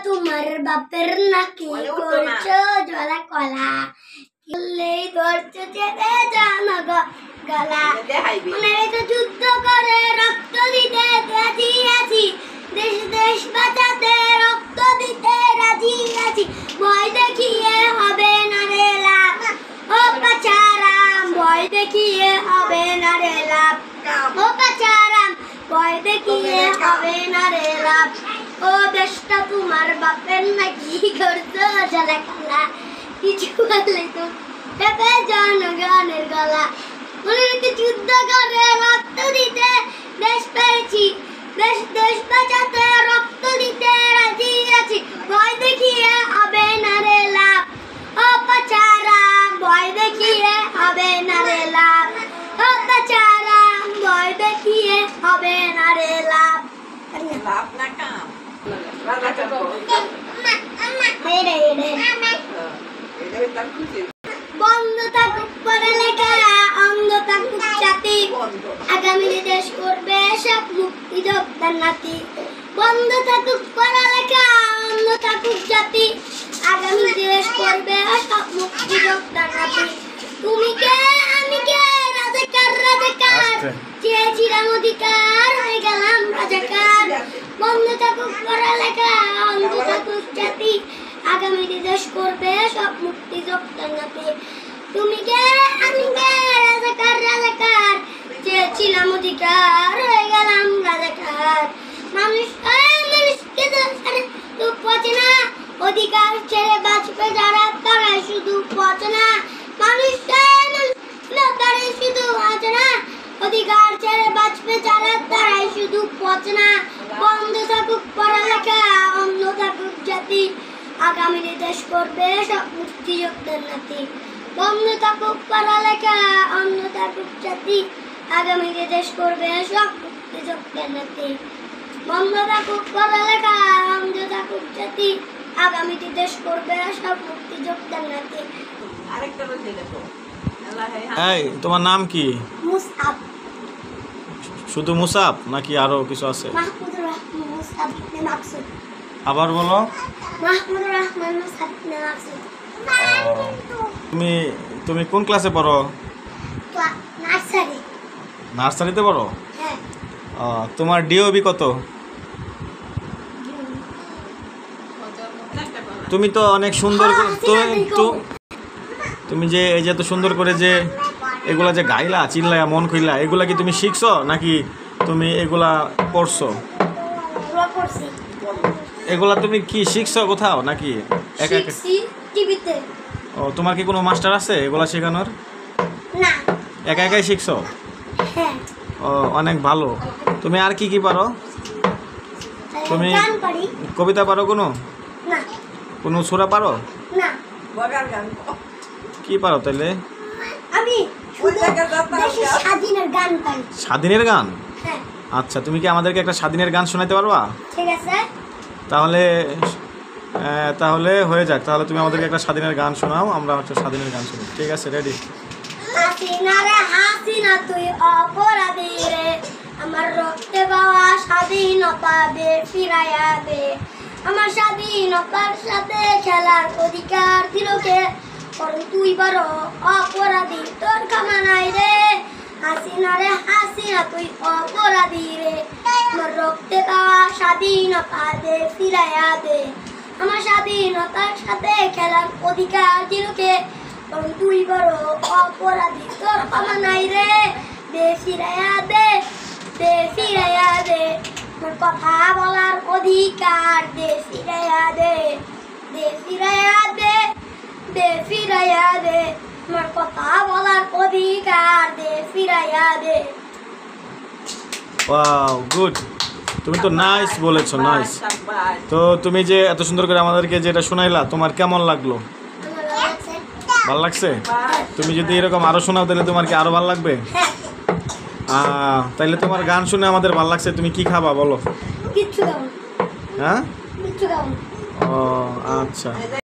তোমার বাপের নাকি করছো জলা কলা ধরছো চেপে জানো গলা যুদ্ধ করে রক্ত দিতে রাজি আছি দেশ দেশ বাঁচাতে রক্ত দিতে রাজি আছি ভয় দেখিয়ে হবে না রে লাভ ও পাচারাম ভয় দেখিয়ে হবে না রে লাভ ও পাচারাম ভয় দেখিয়ে হবে না রে লাভ ও দেশটা তোমার বাপের নাকি করছো জলা কলা কিছু বললে তো চেপে জনগণের গলা যুদ্ধ করে রক্ত দিতে দেশ পেয়েছি দেশ দেশ বাঁচাতে রক্ত দিতে রাজি আছি ভয় দেখিয়ে হবে না রে লাভ ও পাচারাম ভয় দেখিয়ে হবে না রে লাভ ও পাচারাম ভয় দেখিয়ে হবে না রে লাভ লাভ না কাম বন্ধ থাকুক পড়ালেখা অন্ধ থাকুক জাতি আগামী দেশ করবে সব মুক্তি যোগদান নাতি বন্ধ থাকুক পড়ালেখা অন্ধ থাকুক জাতি আগামী দেশ করবে সব মুক্তি যোগদান নাতি তুমি কে আমি কে রাজাকার রাজাকার চেয়েছিলাম অধিকার হয়ে গেলাম রাজাকার বন্ধ থাকুক পড়ালেখা অন্ধ থাকুক জাতি আগামী দেশ করবে সব মুক্তি যোগদান নাতি তুমি কে আমি কে রাজাকার রাজাকার চেয়েছিলাম অধিকার হয়ে গেলাম রাজাকার মানুষ মানুষকে তো পচে না অধিকার ছেড়ে বাঁচবে যারা তারাই শুধু পচে না মানুষ তারাই শুধু আছে না অধিকার ছেড়ে বাঁচবে যারা তারাই শুধু পচে না বন্ধ থাকুক পড়ালেখা অন্ধ থাকুক জাতি আগামী দেশ করবে সব মুক্তি যোগদান নাতি বন্ধ থাকুক পড়ালেখা অন্ধ থাকুক জাতি আগামী দেশ করবে সব মুক্তি যোগদান নাতি বন্ধ থাকুক পড়ালেখা অন্ধ থাকুক জাতি আগামী দেশ করবে সব মুক্তি যোগদান নাতি আরেকটা বলতে দেখো এই তোমার নাম কি? মুসআব। শুধু মুসাব নাকি আরো কিছু আছে? মাহমুদুর রহমান মুসআব ইবনে মাকসুদ। আবার বলো। মাহমুদুর রহমান মুসআব ইবনে মাকসুদ। তুমি কোন ক্লাসে পড়ো? নার্সারি। নার্সারিতে পড়ো? হ্যাঁ। তোমার ডিওবি কত? তুমি তো অনেক সুন্দর তুমি যে এই যে এত সুন্দর করে যে এগুলা যে গাইলা চিল্লায়া মন খুইলা এগুলা কি তুমি শিখছো নাকি তুমি এগুলা পড়ছো? এগুলা তুমি কি শিখছো কোথাও নাকি একা একা? টিভিতে। তোমার কি কোনো মাস্টার আছে এগুলা শেখানোর? না। একা একাই শিখছো? হ্যাঁ। অনেক ভালো। তুমি আর কি কি পারো? তুমি গান পারি। কবিতা পারো কোনো? না। কোনো সূরা পারো? না। বগার গান কি পারো তাহলে? আমি স্বাধীনের গান পারি। স্বাধীনের গান? হ্যাঁ। আচ্ছা, তুমি কি আমাদেরকে একটা স্বাধীনের গান শোনাতে পারবা? ঠিক আছে। তাহলে হয়ে যাক। তাহলে তুমি আমাদেরকে একটা স্বাধীনের গান শোনাও, আমরা একটা স্বাধীনের গান শুনি। ঠিক আছে, রেডি? হাসিনা রে হাসিনা তুই অপরাধী রে, আমার রক্তে বাওয়া স্বাধীনতা দে ফিরাইয়া দে, আমার স্বাধীনতার সাথে খেলার অধিকার দিল কে, তুই বড় অপরাধী তোর ক্ষমা নাই রে। হাসিনা রে হাসিনা তুই অপরাধী রে, আমার রক্তে বাওয়া স্বাধীনতা দে ফিরাইয়া দে, আমার স্বাধীনতার সাথে খেলার অধিকার দিল কে, তুই বড় অপরাধী তোর ক্ষমা নাই রে। দে ফিরাইয়া দে, দে ফিরাইয়া দে, তোর কথা বলার অধিকার দে ফিরাইয়া দে, দে ফিরাইয়া দে, দে ফিরাইয়া দে, আমার কথা বলার অধিকার দে ফিরাইয়া দে। Wow, good. তুমি তো নাইস বলেছো, নাইস। তো তুমি যে এত সুন্দর করে আমাদেরকে যেটা শোনাইলা, তোমার কেমন লাগলো? ভালো লাগছে? তুমি যদি এরকম আরো শোনাও তাহলে তোমার কি আরো ভালো লাগবে? তাইলে তোমার গান শুনে আমাদের ভালো লাগছে। তুমি কি খাবা বলো? কিচ্ছু খাবো। হ্যাঁ? কিচ্ছু খাবো। ও আচ্ছা।